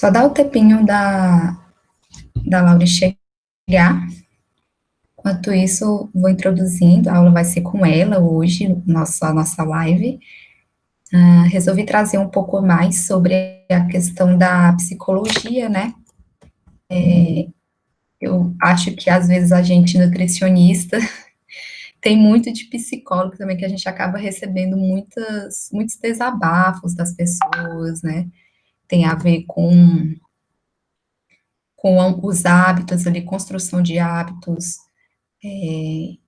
Só dá o tempinho da Laura chegar. Enquanto isso, vou introduzindo, a aula vai ser com ela hoje, a nossa live. Resolvi trazer um pouco mais sobre a questão da psicologia, né? Eu acho que às vezes a gente, nutricionista, tem muito de psicólogo também, que a gente acaba recebendo muitos desabafos das pessoas, né? Tem a ver com os hábitos ali, construção de hábitos, e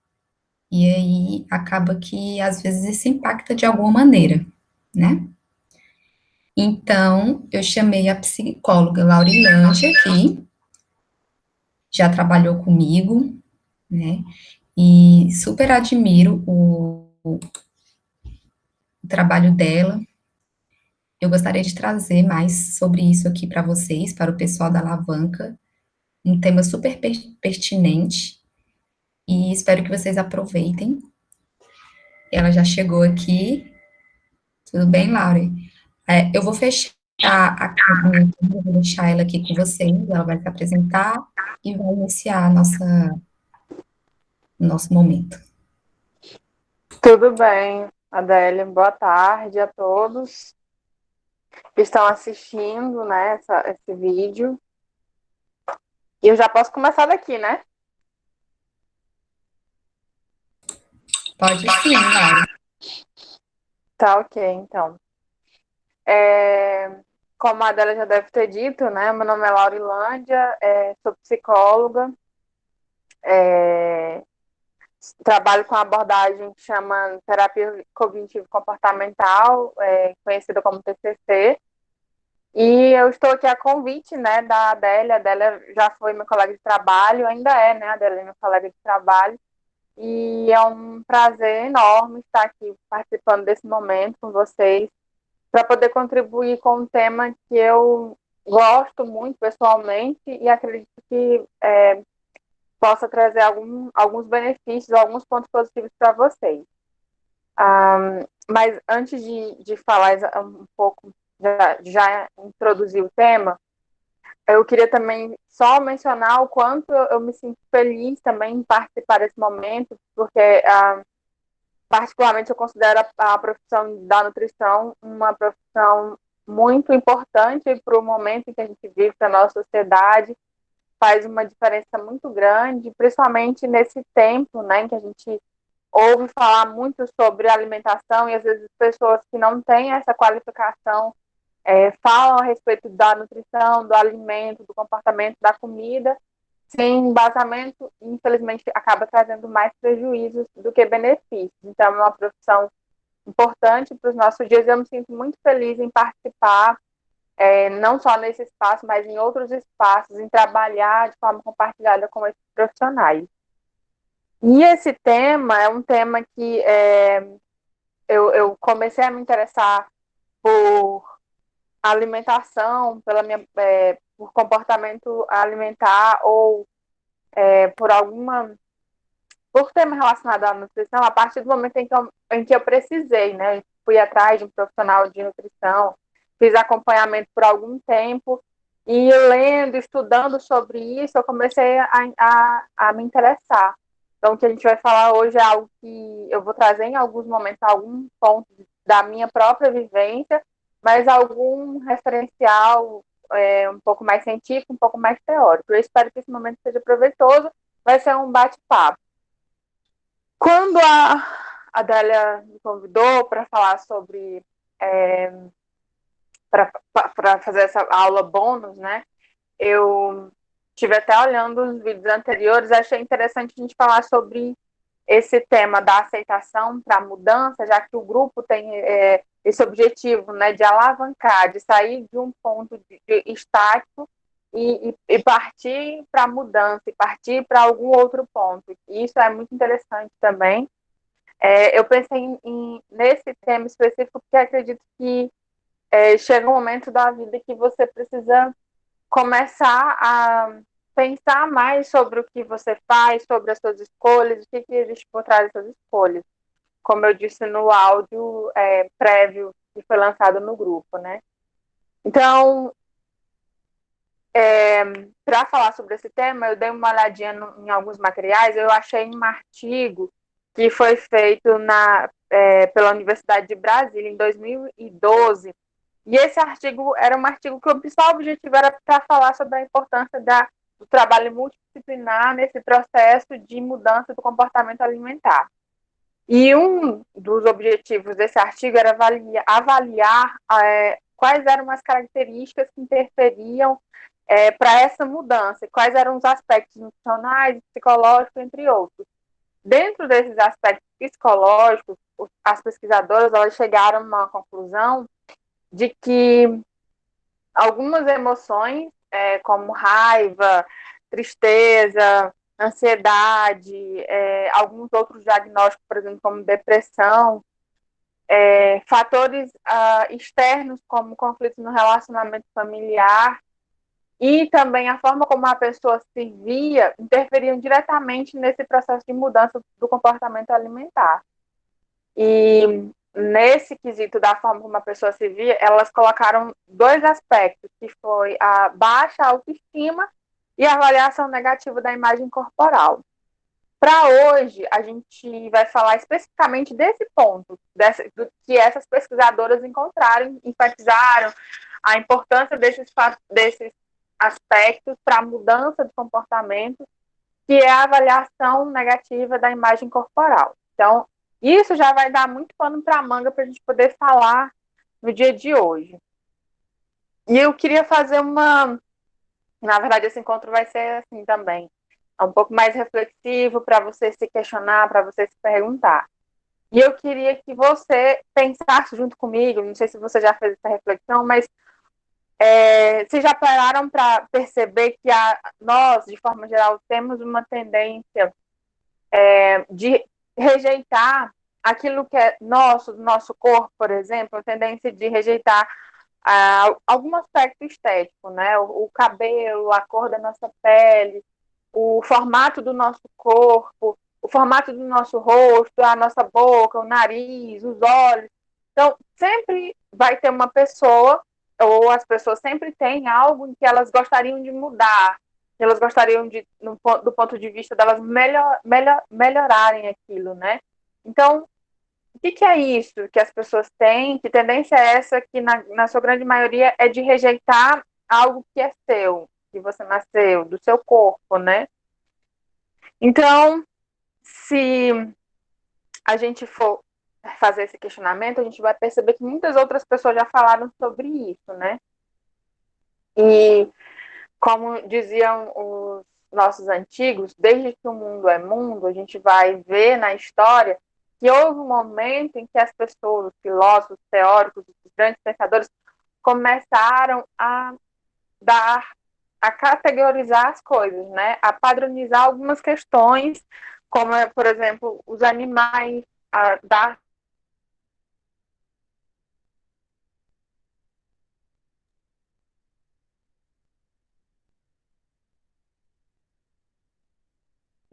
aí acaba que às vezes isso impacta de alguma maneira, né? Então, eu chamei a psicóloga Laurilândia aqui, já trabalhou comigo, né? E super admiro o trabalho dela. Eu gostaria de trazer mais sobre isso aqui para vocês, para o pessoal da Alavanca, um tema super pertinente, e espero que vocês aproveitem. Ela já chegou aqui. Tudo bem, Laura? Eu vou fechar a câmera, vou deixar ela aqui com vocês, ela vai se apresentar e vai iniciar o nosso momento. Tudo bem, Adélia. Boa tarde a todos que estão assistindo, né, esse vídeo. E eu já posso começar daqui, né? Pode sim, Laura. Tá, ok, então. Como a Adélia já deve ter dito, né, meu nome é Laurilândia, sou psicóloga, é, trabalho com a abordagem que chama terapia cognitivo-comportamental, conhecida como TCC. E eu estou aqui a convite, né, da Adélia. A Adélia já foi minha colega de trabalho, ainda é, né, a Adélia é minha colega de trabalho. E é um prazer enorme estar aqui participando desse momento com vocês, para poder contribuir com um tema que eu gosto muito pessoalmente e acredito que possa trazer alguns benefícios, alguns pontos positivos para vocês. Mas antes de falar um pouco, já introduzir o tema, eu queria também só mencionar o quanto eu me sinto feliz também em participar desse momento, porque particularmente eu considero a profissão da nutrição uma profissão muito importante para o momento em que a gente vive, para a nossa sociedade, faz uma diferença muito grande, principalmente nesse tempo, né, em que a gente ouve falar muito sobre alimentação e às vezes pessoas que não têm essa qualificação falam a respeito da nutrição, do alimento, do comportamento da comida, sem embasamento, infelizmente acaba trazendo mais prejuízos do que benefícios. Então, é uma profissão importante para os nossos dias. Eu me sinto muito feliz em participar, não só nesse espaço, mas em outros espaços, em trabalhar de forma compartilhada com esses profissionais. E esse tema é um tema que eu comecei a me interessar por alimentação, por comportamento alimentar ou por tema relacionado à nutrição, a partir do momento em que eu precisei, né? Fui atrás de um profissional de nutrição, fiz acompanhamento por algum tempo e lendo, estudando sobre isso, eu comecei a me interessar. Então, o que a gente vai falar hoje é algo que eu vou trazer em alguns momentos, algum ponto da minha própria vivência, mas algum referencial um pouco mais científico, um pouco mais teórico. Eu espero que esse momento seja proveitoso. Vai ser um bate-papo. Quando a Adélia me convidou para falar sobre para fazer essa aula bônus, né? Eu estive até olhando os vídeos anteriores, achei interessante a gente falar sobre esse tema da aceitação para a mudança, já que o grupo tem esse objetivo, né, de alavancar, de sair de um ponto de estático e partir para a mudança, e partir para algum outro ponto. E isso é muito interessante também. Eu pensei nesse tema específico porque acredito que chega um momento da vida que você precisa começar a pensar mais sobre o que você faz, sobre as suas escolhas, o que existe por trás dessas escolhas. Como eu disse no áudio prévio que foi lançado no grupo, né? Então, Para falar sobre esse tema, eu dei uma olhadinha em alguns materiais, eu achei um artigo que foi feito pela Universidade de Brasília em 2012, e esse artigo era um artigo que o principal objetivo era para falar sobre a importância do trabalho multidisciplinar nesse processo de mudança do comportamento alimentar. E um dos objetivos desse artigo era avaliar quais eram as características que interferiam para essa mudança, quais eram os aspectos nutricionais, psicológicos, entre outros. Dentro desses aspectos psicológicos, as pesquisadoras elas chegaram a uma conclusão de que algumas emoções, como raiva, tristeza, ansiedade, alguns outros diagnósticos, por exemplo, como depressão, fatores externos, como conflitos no relacionamento familiar, e também a forma como a pessoa se via, interferiam diretamente nesse processo de mudança do comportamento alimentar. E nesse quesito da forma como a pessoa se via, elas colocaram dois aspectos, que foi a baixa autoestima e a avaliação negativa da imagem corporal. Para hoje, a gente vai falar especificamente desse ponto, do que essas pesquisadoras encontraram, enfatizaram a importância desses aspectos para a mudança de comportamento, que é a avaliação negativa da imagem corporal. Então, isso já vai dar muito pano para a manga para a gente poder falar no dia de hoje. E eu queria fazer Na verdade, esse encontro vai ser assim também. É um pouco mais reflexivo para você se questionar, para você se perguntar. E eu queria que você pensasse junto comigo, não sei se você já fez essa reflexão, mas vocês já pararam para perceber que nós, de forma geral, temos uma tendência de rejeitar aquilo que é nosso corpo, por exemplo, a tendência de rejeitar algum aspecto estético, né? O cabelo, a cor da nossa pele, o formato do nosso corpo, o formato do nosso rosto, a nossa boca, o nariz, os olhos. Então, sempre vai ter uma pessoa, ou as pessoas sempre têm algo em que elas gostariam de mudar, que elas gostariam de, do ponto de vista delas, melhorarem aquilo, né? Então, o que é isso que as pessoas têm? Que tendência é essa que, na sua grande maioria, é de rejeitar algo que é seu, que você nasceu, do seu corpo, né? Então, se a gente for fazer esse questionamento, a gente vai perceber que muitas outras pessoas já falaram sobre isso, né? E, como diziam os nossos antigos, desde que o mundo é mundo, a gente vai ver na história que houve um momento em que as pessoas, os filósofos, teóricos, os grandes pensadores, começaram a categorizar as coisas, né? A padronizar algumas questões, como, por exemplo, os animais, dar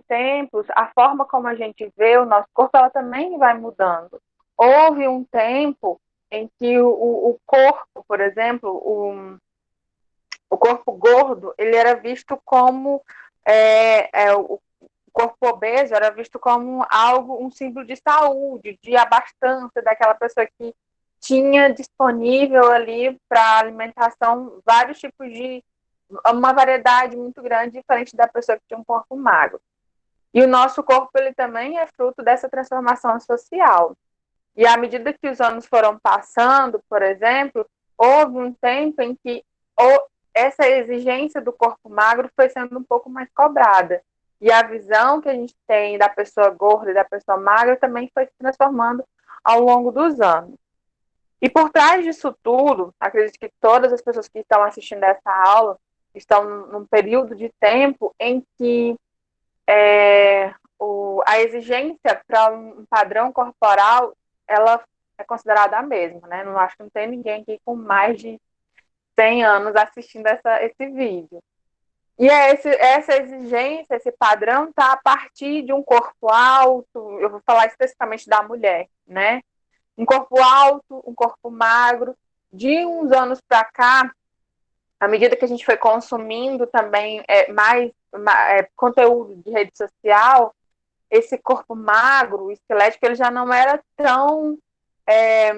tempos, a forma como a gente vê o nosso corpo, ela também vai mudando. Houve um tempo em que o corpo, por exemplo, o corpo gordo, ele era visto como o corpo obeso era visto como algo, um símbolo de saúde, de abastança, daquela pessoa que tinha disponível ali para alimentação vários tipos de uma variedade muito grande, diferente da pessoa que tinha um corpo magro. E o nosso corpo, ele também é fruto dessa transformação social. E à medida que os anos foram passando, por exemplo, houve um tempo em que essa exigência do corpo magro foi sendo um pouco mais cobrada. E a visão que a gente tem da pessoa gorda e da pessoa magra também foi se transformando ao longo dos anos. E por trás disso tudo, acredito que todas as pessoas que estão assistindo essa aula estão num período de tempo em que a exigência para um padrão corporal, ela é considerada a mesma, né? Não acho que não tem ninguém aqui com mais de 100 anos assistindo esse vídeo. E essa exigência, esse padrão, está a partir de um corpo alto, eu vou falar especificamente da mulher, né? Um corpo alto, um corpo magro. De uns anos para cá, à medida que a gente foi consumindo também mais conteúdo de rede social, esse corpo magro, esquelético, ele já não era tão é,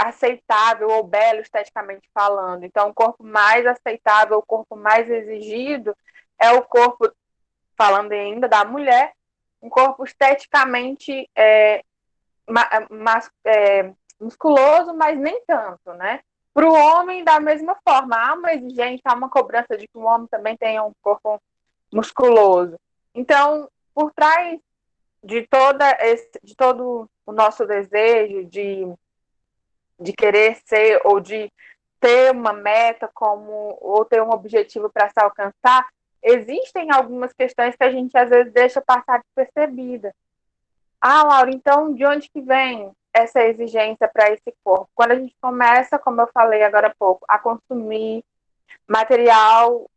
aceitável ou belo esteticamente falando. Então, o corpo mais aceitável, o corpo mais exigido é o corpo, falando ainda da mulher, um corpo esteticamente musculoso, mas nem tanto, né? Para o homem, da mesma forma, há uma exigência, há uma cobrança de que o homem também tenha um corpo musculoso. Então, por trás de todo o nosso desejo de querer ser ou de ter uma meta ou ter um objetivo para se alcançar, existem algumas questões que a gente às vezes deixa passar despercebida. Ah, Laura, então de onde que vem essa exigência para esse corpo? Quando a gente começa, como eu falei agora há pouco, a consumir material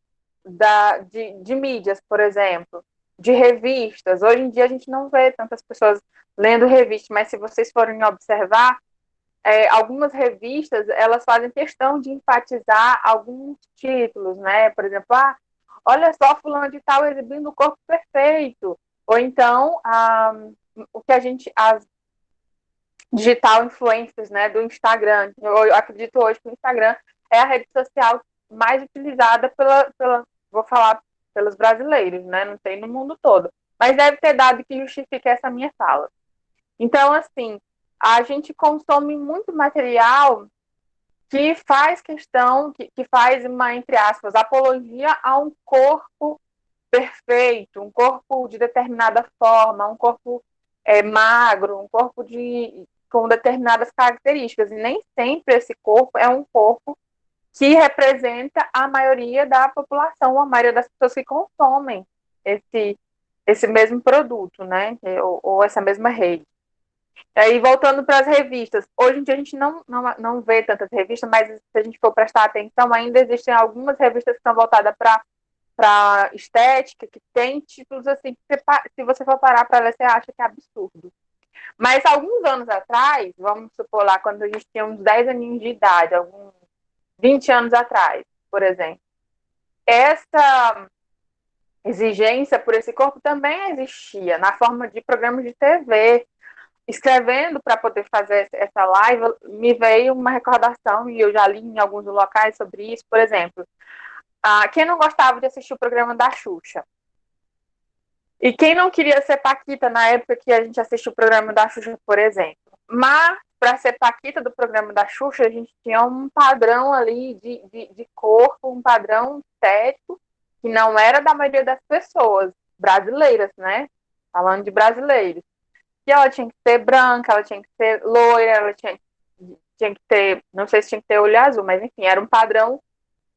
de mídias, por exemplo, de revistas. Hoje em dia a gente não vê tantas pessoas lendo revistas, mas se vocês forem observar, algumas revistas, elas fazem questão de enfatizar alguns títulos, né? Por exemplo, olha só fulano de tal exibindo o corpo perfeito. Ou então, o que as digital influencers, né, do Instagram. Eu acredito hoje que o Instagram é a rede social mais utilizada vou falar pelos brasileiros, né? Não tem no mundo todo. Mas deve ter dado que justifique essa minha fala. Então, assim, a gente consome muito material que faz questão, que faz uma, entre aspas, apologia a um corpo perfeito, um corpo de determinada forma, um corpo magro, um corpo com determinadas características. E nem sempre esse corpo é um corpo que representa a maioria da população, a maioria das pessoas que consomem esse mesmo produto, né? Ou essa mesma rede. Aí, voltando para as revistas, hoje em dia a gente não vê tantas revistas, mas se a gente for prestar atenção, ainda existem algumas revistas que são voltadas para estética, que tem títulos assim, que se você for parar para ler, você acha que é absurdo. Mas alguns anos atrás, vamos supor lá, quando a gente tinha uns 10 aninhos de idade, alguns 20 anos atrás, por exemplo, essa exigência por esse corpo também existia na forma de programas de TV. Escrevendo para poder fazer essa live, me veio uma recordação, e eu já li em alguns locais sobre isso. Por exemplo, quem não gostava de assistir o programa da Xuxa? E quem não queria ser Paquita na época que a gente assistiu o programa da Xuxa, por exemplo? Mas, para ser Paquita do programa da Xuxa, a gente tinha um padrão ali de corpo, um padrão estético, que não era da maioria das pessoas brasileiras, né? Falando de brasileiros. Que ela tinha que ser branca, ela tinha que ser loira, ela tinha que ter, não sei se tinha que ter olho azul, mas enfim, era um padrão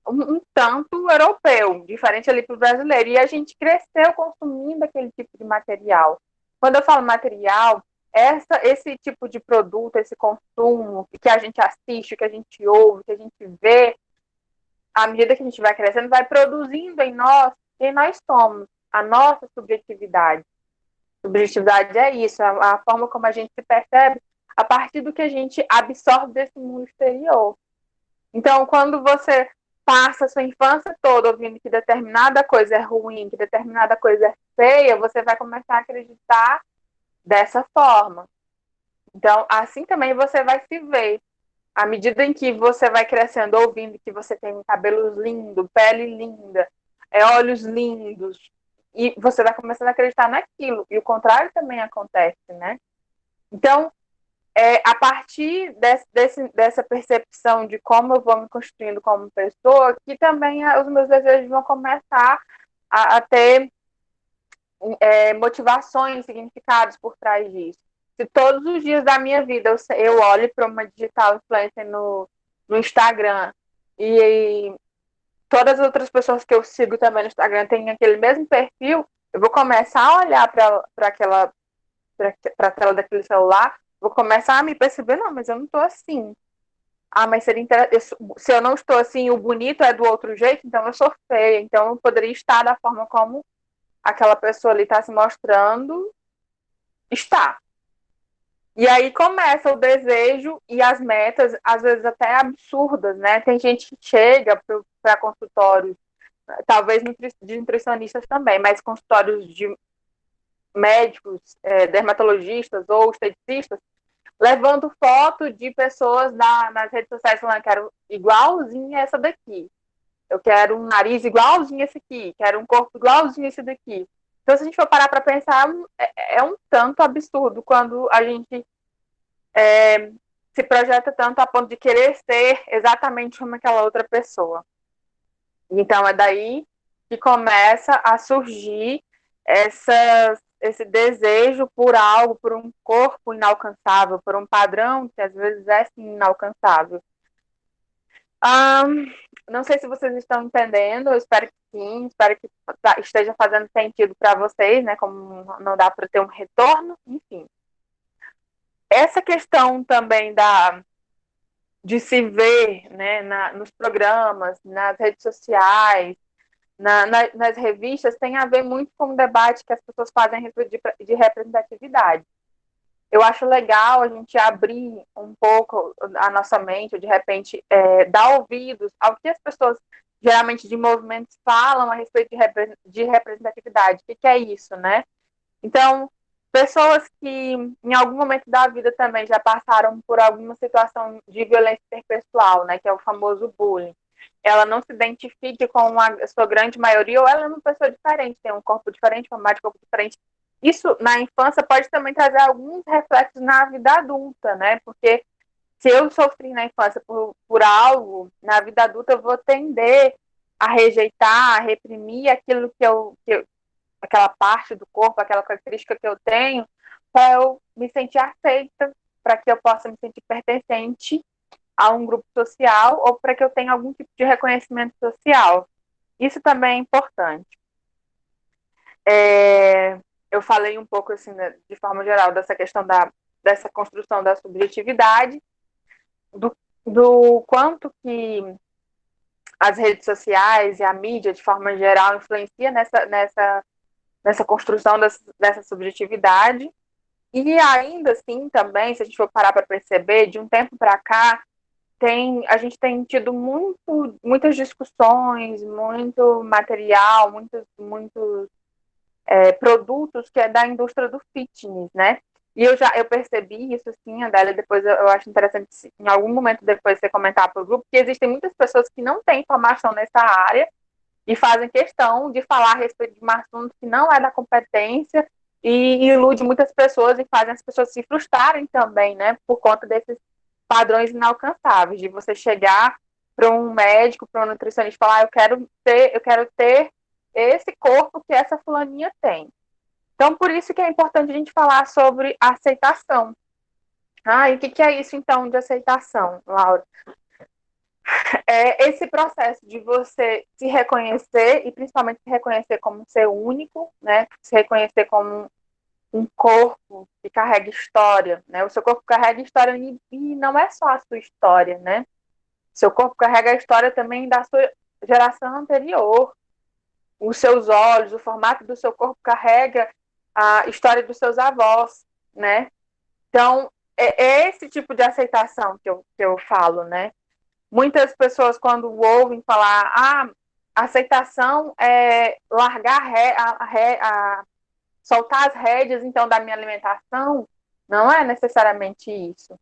um tanto europeu, diferente ali para o brasileiro. E a gente cresceu consumindo aquele tipo de material. Quando eu falo material, esse tipo de produto, esse consumo que a gente assiste, que a gente ouve, que a gente vê, à medida que a gente vai crescendo, vai produzindo em nós quem nós somos, a nossa subjetividade. Subjetividade é isso, a forma como a gente se percebe a partir do que a gente absorve desse mundo exterior. Então, quando você passa a sua infância toda ouvindo que determinada coisa é ruim, que determinada coisa é feia, você vai começar a acreditar dessa forma. Então, assim também você vai se ver. À medida em que você vai crescendo, ouvindo que você tem cabelos lindos, pele linda, olhos lindos, e você vai começando a acreditar naquilo. E o contrário também acontece, né? Então, a partir dessa percepção de como eu vou me construindo como pessoa, que também os meus desejos vão começar a ter motivações, significados por trás disso. Se todos os dias da minha vida eu olho para uma digital influencer no Instagram e todas as outras pessoas que eu sigo também no Instagram têm aquele mesmo perfil, eu vou começar a olhar para a tela daquele celular, vou começar a me perceber, não, mas eu não estou assim. Mas seria se eu não estou assim, o bonito é do outro jeito, então eu sou feia, então eu poderia estar da forma como aquela pessoa ali está se mostrando, está. E aí começa o desejo e as metas, às vezes até absurdas, né? Tem gente que chega para consultórios, talvez de nutricionistas também, mas consultórios de médicos, dermatologistas ou esteticistas, levando foto de pessoas nas redes sociais falando que quero igualzinho essa daqui. Eu quero um nariz igualzinho esse aqui, quero um corpo igualzinho esse daqui. Então, se a gente for parar para pensar, é um tanto absurdo quando a gente se projeta tanto a ponto de querer ser exatamente como aquela outra pessoa. Então, é daí que começa a surgir esse desejo por algo, por um corpo inalcançável, por um padrão que às vezes é sim inalcançável. Não sei se vocês estão entendendo, eu espero que sim, espero que esteja fazendo sentido para vocês, né? Como não dá para ter um retorno, enfim. Essa questão também de se ver, né, nos programas, nas redes sociais, nas revistas, tem a ver muito com o debate que as pessoas fazem a respeito de representatividade. Eu acho legal a gente abrir um pouco a nossa mente, de repente, dar ouvidos ao que as pessoas, geralmente de movimentos, falam a respeito de representatividade. O que é isso, né? Então, pessoas que em algum momento da vida também já passaram por alguma situação de violência interpessoal, né, que é o famoso bullying. Ela não se identifique com a sua grande maioria, ou ela é uma pessoa diferente, tem um corpo diferente, uma formato de corpo diferente. Isso, na infância, pode também trazer alguns reflexos na vida adulta, né? Porque se eu sofri na infância por algo, na vida adulta eu vou tender a rejeitar, a reprimir aquilo aquela parte do corpo, aquela característica que eu tenho, para eu me sentir aceita, para que eu possa me sentir pertencente a um grupo social ou para que eu tenha algum tipo de reconhecimento social. Isso também é importante. Eu falei um pouco, assim, de forma geral, dessa questão dessa construção da subjetividade, do quanto que as redes sociais e a mídia, de forma geral, influencia nessa construção dessa subjetividade. E ainda assim, também, se a gente for parar para perceber, de um tempo para cá, a gente tem tido muitas discussões, muito material, muitos produtos que é da indústria do fitness, né? E eu percebi isso, sim, Adélia, depois eu acho interessante, em algum momento depois você comentar para o grupo, que existem muitas pessoas que não têm formação nessa área e fazem questão de falar a respeito de um assunto que não é da competência e ilude muitas pessoas e fazem as pessoas se frustrarem também, né, por conta desses padrões inalcançáveis, de você chegar para um médico, para um nutricionista e falar, eu quero ter esse corpo que essa fulaninha tem. Então, por isso que é importante a gente falar sobre aceitação. E o que é isso, então, de aceitação, Laura? É esse processo de você se reconhecer e principalmente se reconhecer como ser único, né? Se reconhecer como um corpo que carrega história, né? O seu corpo carrega história e não é só a sua história, né? Seu corpo carrega a história também da sua geração anterior. Os seus olhos, o formato do seu corpo carrega a história dos seus avós, né? Então, é esse tipo de aceitação que eu falo, né? Muitas pessoas, quando ouvem falar, aceitação é largar soltar as rédeas, então, da minha alimentação, não é necessariamente isso.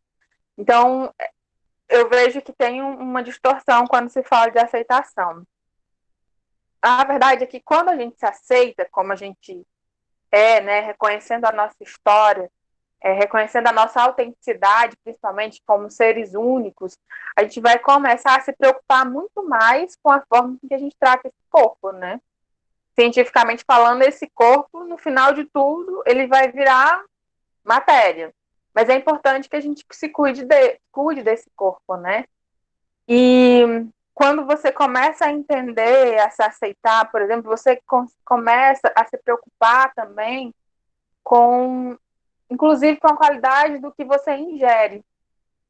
Então, eu vejo que tem uma distorção quando se fala de aceitação. A verdade é que quando a gente se aceita como a gente né, reconhecendo a nossa história, reconhecendo a nossa autenticidade, principalmente como seres únicos, a gente vai começar a se preocupar muito mais com a forma que a gente trata esse corpo, né? Cientificamente falando, esse corpo, no final de tudo, ele vai virar matéria. Mas é importante que a gente se cuide desse corpo, né? E quando você começa a entender, a se aceitar, por exemplo, você começa a se preocupar também inclusive com a qualidade do que você ingere.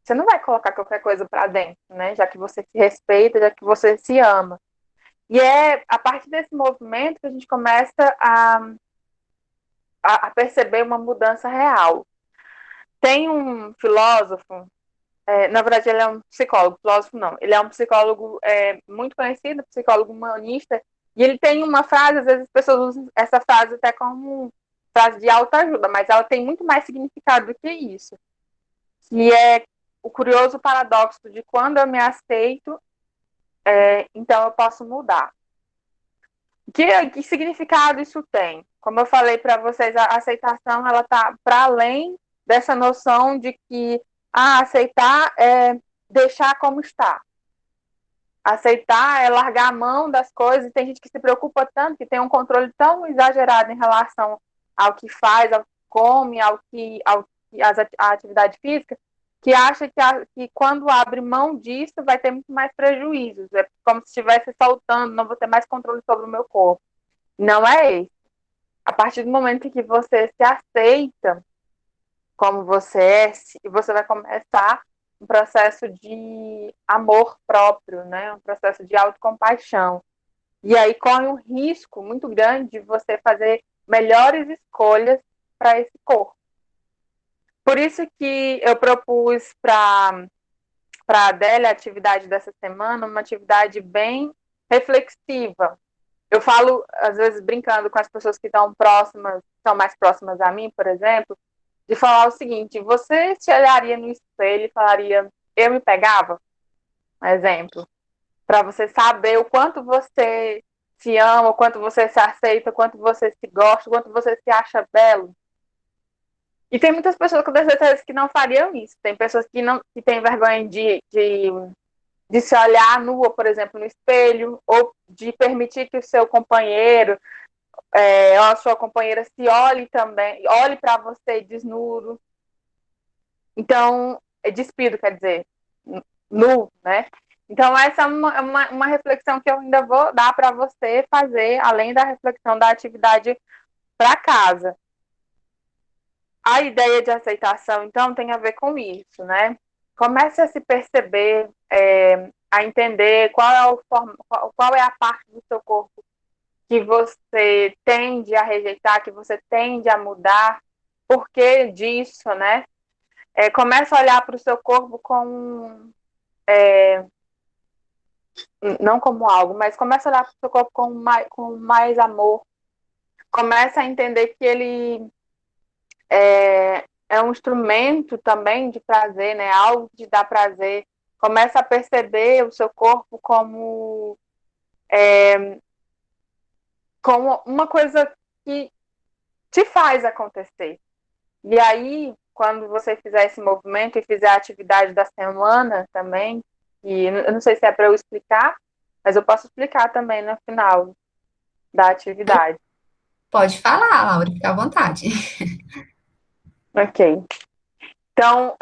Você não vai colocar qualquer coisa para dentro, né? Já que você se respeita, já que você se ama. E é a partir desse movimento que a gente começa a perceber uma mudança real. Tem um filósofo, na verdade ele é um psicólogo, filósofo não, ele é um psicólogo muito conhecido, psicólogo humanista, e ele tem uma frase, às vezes as pessoas usam essa frase até como frase de autoajuda, mas ela tem muito mais significado do que isso, que é o curioso paradoxo de quando eu me aceito, então eu posso mudar. Que significado isso tem? Como eu falei para vocês, a aceitação ela está para além dessa noção de que aceitar é deixar como está. Aceitar é largar a mão das coisas, e tem gente que se preocupa tanto, que tem um controle tão exagerado em relação ao que faz, ao que come, à atividade física, que acha que quando abre mão disso vai ter muito mais prejuízos. É como se estivesse soltando, não vou ter mais controle sobre o meu corpo. Não é esse. A partir do momento em que você se aceita como você é, você vai começar um processo de amor próprio, né? Um processo de autocompaixão. E aí corre um risco muito grande de você fazer melhores escolhas para esse corpo. Por isso que eu propus para a Adélia a atividade dessa semana, uma atividade bem reflexiva. Eu falo, às vezes, brincando com as pessoas que estão próximas, são mais próximas a mim, por exemplo, de falar o seguinte: você se olharia no espelho e falaria, eu me pegava? Um exemplo. Para você saber o quanto você se ama, o quanto você se aceita, o quanto você se gosta, o quanto você se acha belo. E tem muitas pessoas com certeza que não fariam isso. Tem pessoas que têm vergonha de se olhar nua, por exemplo, no espelho, ou de permitir que o seu companheiro ou a sua companheira se olhe também, olhe para você desnudo. Então, despido, quer dizer, nu, né? Então, essa é uma reflexão que eu ainda vou dar para você fazer, além da reflexão da atividade para casa. A ideia de aceitação, então, tem a ver com isso, né? Comece a se perceber, a entender qual é a parte do seu corpo que você tende a rejeitar, que você tende a mudar, por que disso, né? Começa a olhar para o seu corpo não como algo, mas começa a olhar para o seu corpo com mais amor. Começa a entender que ele é um instrumento também de prazer, né? Algo que te dá prazer. Começa a perceber o seu corpo como uma coisa que te faz acontecer. E aí, quando você fizer esse movimento e fizer a atividade da semana também, e eu não sei se é para eu explicar, mas eu posso explicar também no final da atividade. Pode falar, Laura, fica à vontade. Ok. Então,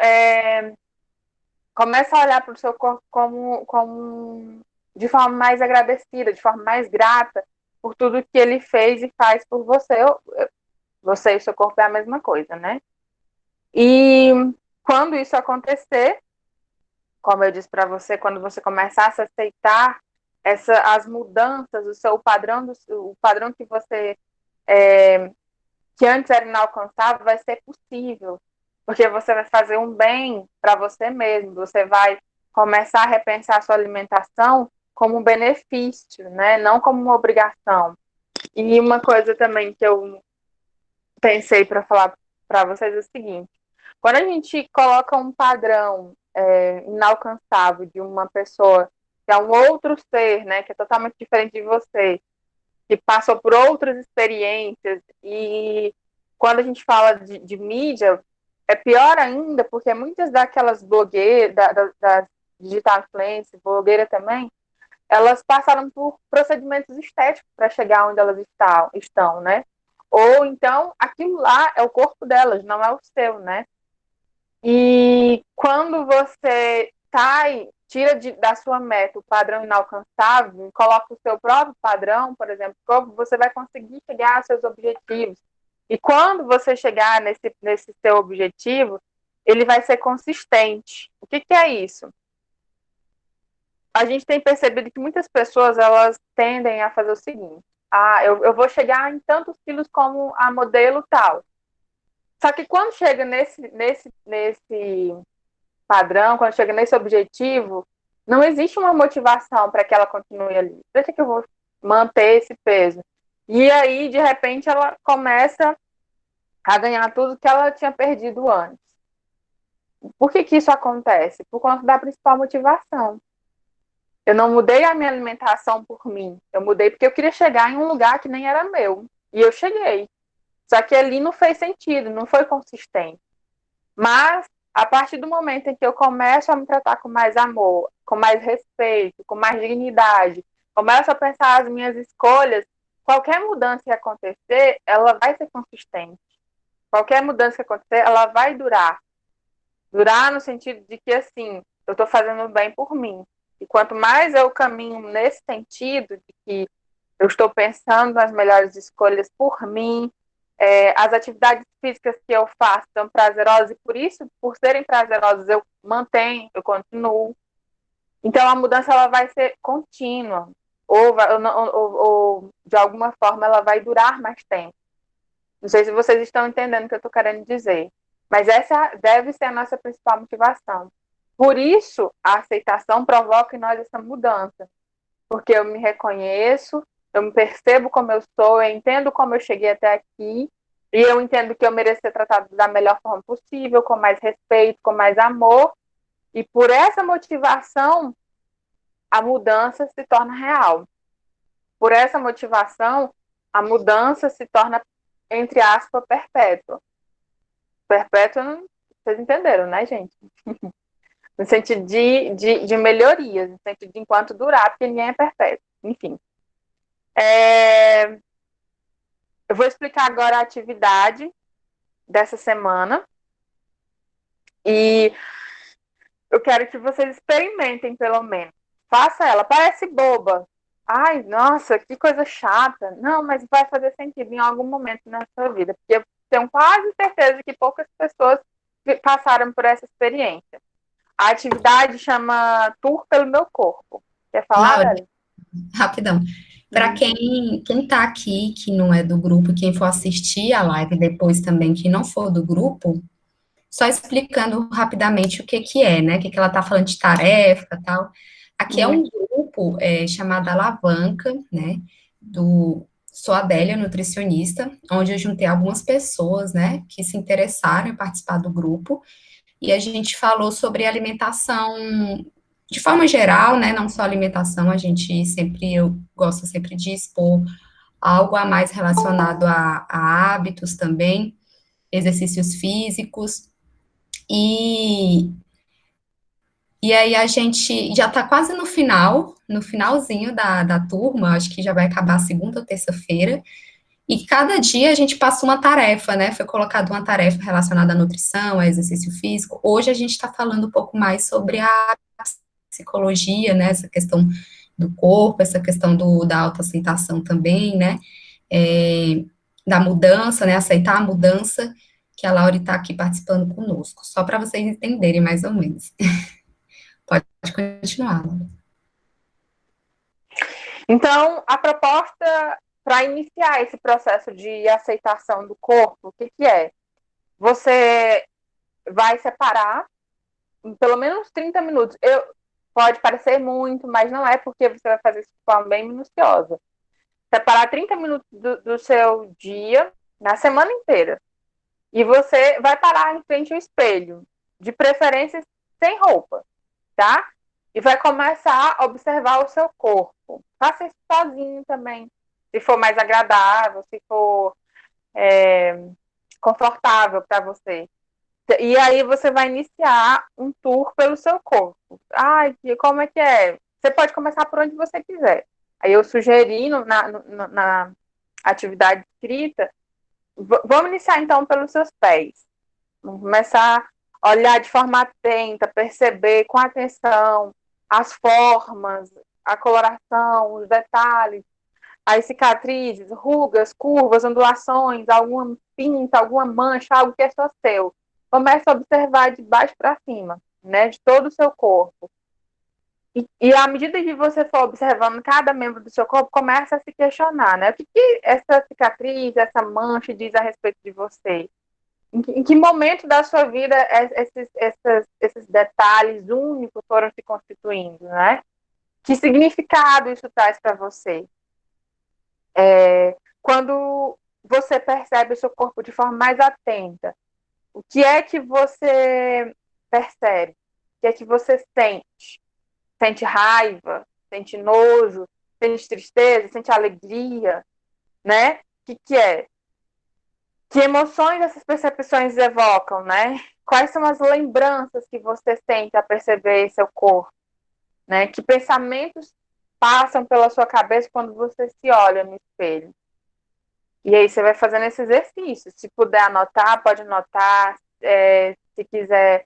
começa a olhar para o seu corpo como de forma mais agradecida, de forma mais grata por tudo que ele fez e faz por você. Você e o seu corpo é a mesma coisa, né? E quando isso acontecer, como eu disse para você, quando você começar a se aceitar as mudanças, o padrão que você que antes era inalcançável vai ser possível, porque você vai fazer um bem para você mesmo, você vai começar a repensar a sua alimentação como um benefício, né? Não como uma obrigação. E uma coisa também que eu pensei para falar para vocês é o seguinte: quando a gente coloca um padrão inalcançável de uma pessoa que é um outro ser, né, que é totalmente diferente de você, que passou por outras experiências, e quando a gente fala de mídia, é pior ainda, porque muitas daquelas blogueiras, das digital influencers, blogueira também, elas passaram por procedimentos estéticos para chegar onde elas estão, né? Ou então, aquilo lá é o corpo delas, não é o seu, né? E quando você tira da sua meta o padrão inalcançável, coloca o seu próprio padrão, por exemplo, você vai conseguir chegar aos seus objetivos. E quando você chegar nesse seu objetivo, ele vai ser consistente. O que é isso? A gente tem percebido que muitas pessoas elas tendem a fazer o seguinte: eu vou chegar em tantos quilos como a modelo tal. Só que quando chega nesse padrão, quando chega nesse objetivo, não existe uma motivação para que ela continue ali. Por que eu vou manter esse peso? E aí, de repente, ela começa a ganhar tudo que ela tinha perdido antes. Por que isso acontece? Por conta da principal motivação. Eu não mudei a minha alimentação por mim. Eu mudei porque eu queria chegar em um lugar que nem era meu. E eu cheguei. Só que ali não fez sentido, não foi consistente. Mas, a partir do momento em que eu começo a me tratar com mais amor, com mais respeito, com mais dignidade, começo a pensar as minhas escolhas, qualquer mudança que acontecer, ela vai ser consistente. Qualquer mudança que acontecer, ela vai durar. Durar no sentido de que, assim, eu estou fazendo bem por mim. E quanto mais eu caminho nesse sentido de que eu estou pensando nas melhores escolhas por mim, as atividades físicas que eu faço são prazerosas e por isso, por serem prazerosas, eu mantenho, eu continuo. Então a mudança ela vai ser contínua ou de alguma forma ela vai durar mais tempo. Não sei se vocês estão entendendo o que eu estou querendo dizer, mas essa deve ser a nossa principal motivação. Por isso, a aceitação provoca em nós essa mudança, porque eu me reconheço, eu me percebo como eu sou, eu entendo como eu cheguei até aqui, e eu entendo que eu mereço ser tratado da melhor forma possível, com mais respeito, com mais amor, e por essa motivação, a mudança se torna real. Por essa motivação, a mudança se torna, entre aspas, perpétua. Perpétua, vocês entenderam, né, gente? No sentido de melhorias, no sentido de enquanto durar, porque ninguém é perfeito. Enfim. Eu vou explicar agora a atividade dessa semana. E eu quero que vocês experimentem, pelo menos. Faça ela. Parece boba. Ai, nossa, que coisa chata. Não, mas vai fazer sentido em algum momento na sua vida. Porque eu tenho quase certeza que poucas pessoas passaram por essa experiência. A atividade chama Tour pelo Meu Corpo. Quer falar, Laura, Dani? rapidão. Para quem tá aqui, que não é do grupo, quem for assistir a live depois também, que não for do grupo, só explicando rapidamente o que que é, né? O que que ela tá falando de tarefa e tal. Aqui é um grupo chamado Alavanca, né? Sou a Adélia, nutricionista, onde eu juntei algumas pessoas, né, que se interessaram em participar do grupo, e a gente falou sobre alimentação de forma geral, né, não só alimentação, eu gosto sempre de expor algo a mais relacionado a hábitos também, exercícios físicos, e, e aí a gente já está quase no final, no finalzinho da turma, acho que já vai acabar segunda ou terça-feira, e cada dia a gente passa uma tarefa, né? Foi colocada uma tarefa relacionada à nutrição, a exercício físico. Hoje a gente está falando um pouco mais sobre a psicologia, né? Essa questão do corpo, essa questão da autoaceitação também, né? Da mudança, né? Aceitar a mudança, que a Laura está aqui participando conosco. Só para vocês entenderem mais ou menos. Pode continuar, Laura. Então, a proposta para iniciar esse processo de aceitação do corpo, o que é? Você vai separar pelo menos 30 minutos. Pode parecer muito, mas não é, porque você vai fazer isso de forma bem minuciosa. Separar 30 minutos do seu dia, na semana inteira. E você vai parar em frente ao espelho, de preferência sem roupa, tá? E vai começar a observar o seu corpo. Faça isso sozinho também, se for mais agradável, se for confortável para você. E aí você vai iniciar um tour pelo seu corpo. Ai, como é que é? Você pode começar por onde você quiser. Aí eu sugeri na atividade escrita, vamos iniciar então pelos seus pés. Vamos começar a olhar de forma atenta, perceber com atenção as formas, a coloração, os detalhes, as cicatrizes, rugas, curvas, ondulações, alguma pinta, alguma mancha, algo que é só seu. Comece a observar de baixo para cima, né, de todo o seu corpo. E à medida que você for observando cada membro do seu corpo, começa a se questionar, né? O que essa cicatriz, essa mancha diz a respeito de você? Em que momento da sua vida esses detalhes únicos foram se constituindo, né? Que significado isso traz para você? Quando você percebe o seu corpo de forma mais atenta, o que é que você percebe? O que é que você sente? Sente raiva? Sente nojo? Sente tristeza? Sente alegria? Né? O que é? Que emoções essas percepções evocam, né? Quais são as lembranças que você sente a perceber seu corpo, né? Que pensamentos passam pela sua cabeça quando você se olha no espelho? E aí você vai fazendo esse exercício. Se puder anotar, pode anotar. Se quiser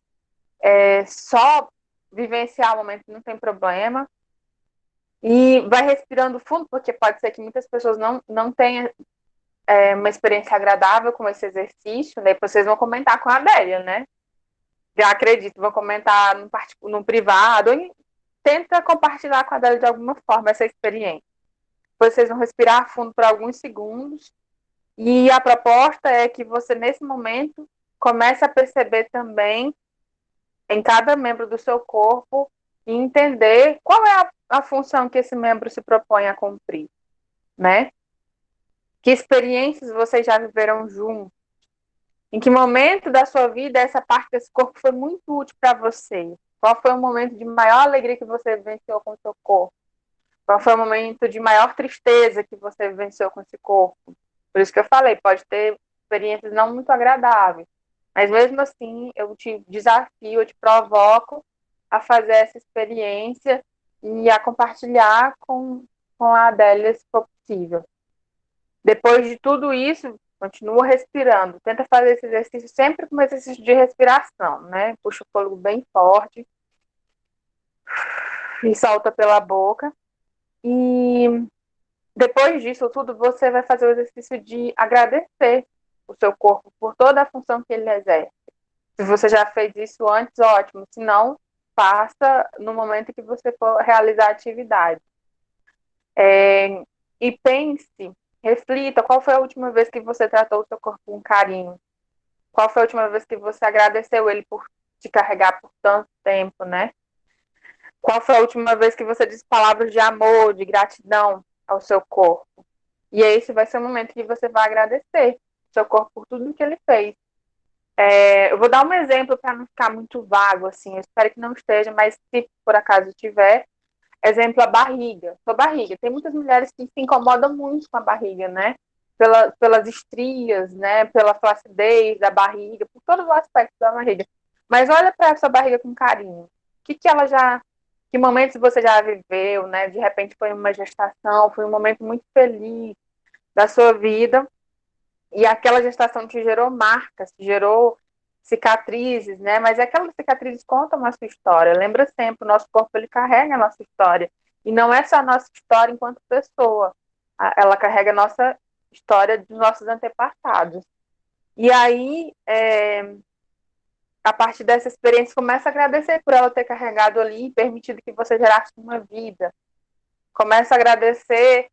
só vivenciar o momento, não tem problema. E vai respirando fundo, porque pode ser que muitas pessoas não tenham uma experiência agradável com esse exercício. Né? Depois vocês vão comentar com a Adélia, né? Já acredito, vão comentar no privado. Tenta compartilhar com a Adélia de alguma forma essa experiência. Depois vocês vão respirar fundo por alguns segundos. E a proposta é que você, nesse momento, comece a perceber também em cada membro do seu corpo e entender qual é a função que esse membro se propõe a cumprir, né? Que experiências vocês já viveram juntos? Em que momento da sua vida essa parte desse corpo foi muito útil para você? Qual foi o momento de maior alegria que você vivenciou com o seu corpo? Qual foi o momento de maior tristeza que você vivenciou com esse corpo? Por isso que eu falei, pode ter experiências não muito agradáveis, mas mesmo assim eu te desafio, eu te provoco a fazer essa experiência e a compartilhar com a Adélia se for possível. Depois de tudo isso, continua respirando. Tenta fazer esse exercício sempre como exercício de respiração, né? Puxa o fôlego bem forte e solta pela boca. E depois disso tudo, você vai fazer o exercício de agradecer o seu corpo por toda a função que ele exerce. Se você já fez isso antes, ótimo. Se não, faça no momento que você for realizar a atividade. E pense, reflita, qual foi a última vez que você tratou o seu corpo com carinho? Qual foi a última vez que você agradeceu ele por te carregar por tanto tempo, né? Qual foi a última vez que você disse palavras de amor, de gratidão ao seu corpo? E esse vai ser o momento que você vai agradecer o seu corpo por tudo que ele fez. Eu vou dar um exemplo para não ficar muito vago, assim. Eu espero que não esteja, mas se por acaso tiver, exemplo, a barriga. Sua barriga. Tem muitas mulheres que se incomodam muito com a barriga, né? Pelas estrias, né? Pela flacidez da barriga, por todos os aspectos da barriga. Mas olha para essa barriga com carinho. Que ela já... Que momentos você já viveu, né? De repente foi uma gestação, foi um momento muito feliz da sua vida. E aquela gestação te gerou marcas, te gerou cicatrizes, né? Mas aquelas cicatrizes contam a sua história. Lembra sempre, o nosso corpo ele carrega a nossa história. E não é só a nossa história enquanto pessoa. Ela carrega a nossa história dos nossos antepassados. E aí, a partir dessa experiência, começa a agradecer por ela ter carregado ali e permitido que você gerasse uma vida. Começa a agradecer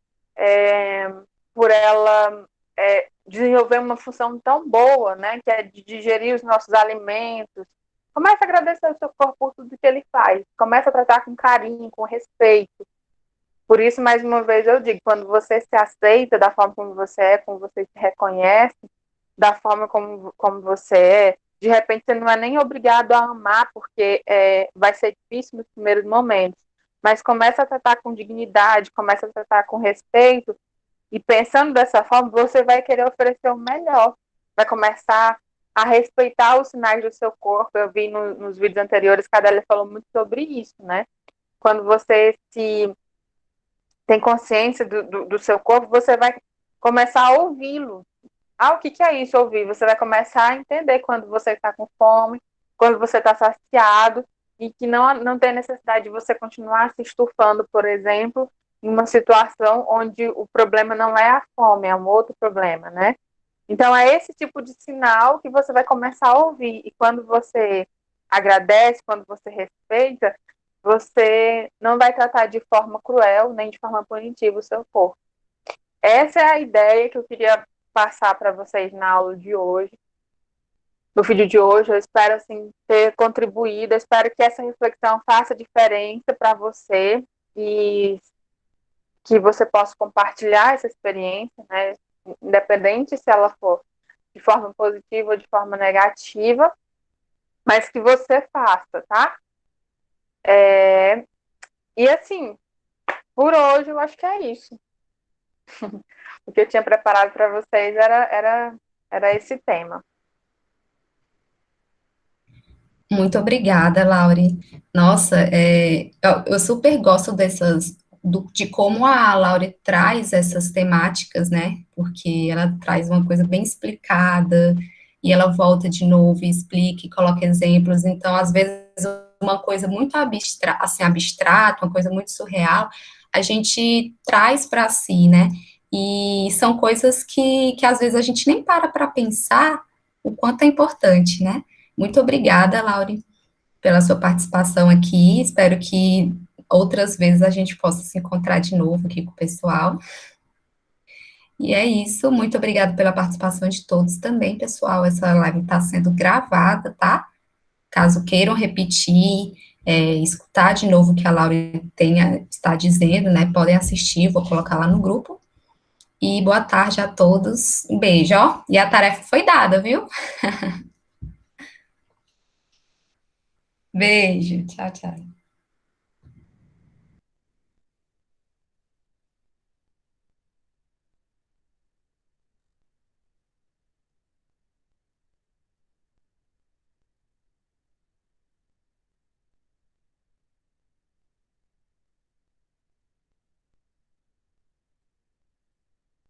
por ela desenvolver uma função tão boa, né, que é de digerir os nossos alimentos. Começa a agradecer ao seu corpo por tudo que ele faz. Começa a tratar com carinho, com respeito. Por isso, mais uma vez, eu digo, quando você se aceita da forma como você se reconhece, da forma como você é, de repente você não é nem obrigado a amar, porque vai ser difícil nos primeiros momentos, mas começa a tratar com dignidade, começa a tratar com respeito, e pensando dessa forma, você vai querer oferecer o melhor, vai começar a respeitar os sinais do seu corpo. Eu vi nos vídeos anteriores que a Adélia falou muito sobre isso, né? Quando você tem consciência do seu corpo, você vai começar a ouvi-lo. O que é isso, ouvir? Você vai começar a entender quando você está com fome, quando você está saciado, e que não tem necessidade de você continuar se estufando, por exemplo, em uma situação onde o problema não é a fome, é um outro problema, né? Então, é esse tipo de sinal que você vai começar a ouvir. E quando você agradece, quando você respeita, você não vai tratar de forma cruel, nem de forma punitiva o seu corpo. Essa é a ideia que eu queria passar para vocês na aula de hoje. no vídeo de hoje. Eu espero, assim, ter contribuído. Eu espero que essa reflexão faça diferença para você e que você possa compartilhar essa experiência, né? Independente se ela for de forma positiva ou de forma negativa, mas que você faça, tá? E assim, por hoje eu acho que é isso. O que eu tinha preparado para vocês era esse tema. Muito obrigada, Laure. Nossa, eu super gosto de como a Laure traz essas temáticas, né? Porque ela traz uma coisa bem explicada e ela volta de novo e explica e coloca exemplos. Então, às vezes, uma coisa muito abstrata, uma coisa muito surreal, a gente traz para si, né? E são coisas que às vezes a gente nem para pensar o quanto é importante, né? Muito obrigada, Laure, pela sua participação aqui. Espero que outras vezes a gente possa se encontrar de novo aqui com o pessoal. E é isso. Muito obrigada pela participação de todos também, pessoal. Essa live está sendo gravada, tá? Caso queiram repetir, escutar de novo o que a Laura está dizendo, né? Podem assistir, vou colocar lá no grupo. E boa tarde a todos. Um beijo, ó. E a tarefa foi dada, viu? Beijo. Tchau, tchau.